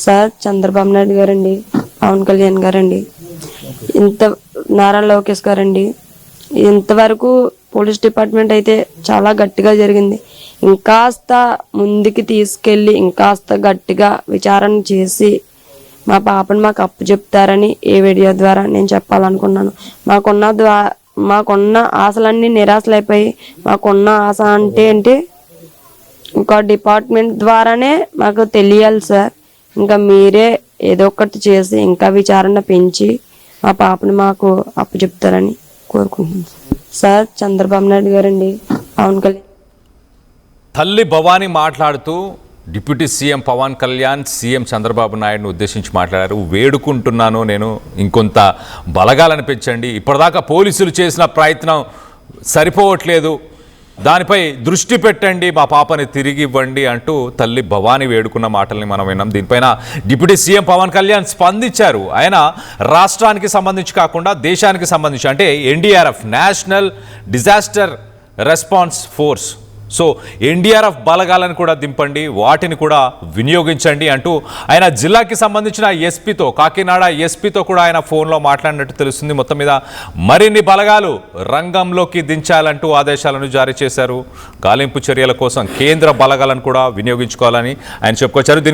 Sir Chandrababu Naidu గారండి, పవన్ కళ్యాణ్ గారండి, నారా లోకేష్ గారండి, ఇంతవరకు పోలీస్ డిపార్ట్మెంట్ అయితే చాలా గట్టిగా జరిగింది. ఇంకాస్త ముందుకి తీసుకెళ్ళి ఇంకాస్త గట్టిగా విచారణ చేసి మా పాపను మాకు అప్పచెప్తారని ఈ వీడియో ద్వారా నేను చెప్పాలనుకున్నాను. మాకున్న ఆశలన్నీ నిరాశలైపోయి, మాకున్న ఆశ అంటే ఏంటి, ఇంకా డిపార్ట్మెంట్ ద్వారానే మాకు తెలియాలి సార్. ఇంకా మీరే ఏదో ఒకటి చేసి ఇంకా విచారణ పెంచి మా పాపని మాకు అప్పచెప్తారని కోరుకుంటున్నాను. సార్ చంద్రబాబు నాయుడు గారండి, పవన్ కళ్యాణ్. తల్లి భవానీ మాట్లాడుతూ deputy CM Pawan Kalyan CM Chandrababu నాయుడును ఉద్దేశించి మాట్లాడారు. వేడుకుంటున్నాను, నేను ఇంకొంత బలగాలను పెంచండి, ఇప్పటిదాకా పోలీసులు చేసిన ప్రయత్నం సరిపోవట్లేదు, దానిపై దృష్టి పెట్టండి, మా పాపని తిరిగి ఇవ్వండి అంటూ తల్లి భవానీ వేడుకున్న మాటల్ని మనం విన్నాం. దీనిపైన డిప్యూటీ సీఎం పవన్ కళ్యాణ్ స్పందించారు. ఆయన రాష్ట్రానికి సంబంధించి కాకుండా దేశానికి సంబంధించి, అంటే NDRF national disaster response force, so NDRF బలగాలను కూడా దింపండి, వాటిని కూడా వినియోగించండి అంటూ ఆయన జిల్లాకి సంబంధించిన ఎస్పీతో, కాకినాడ ఎస్పీతో కూడా ఆయన ఫోన్లో మాట్లాడినట్టు తెలుస్తుంది. మొత్తం మీద మరిన్ని బలగాలు రంగంలోకి దించాలంటూ ఆదేశాలను జారీ చేశారు. గాలింపు చర్యల కోసం కేంద్ర బలగాలను కూడా వినియోగించుకోవాలని ఆయన చెప్పుకొచ్చారు.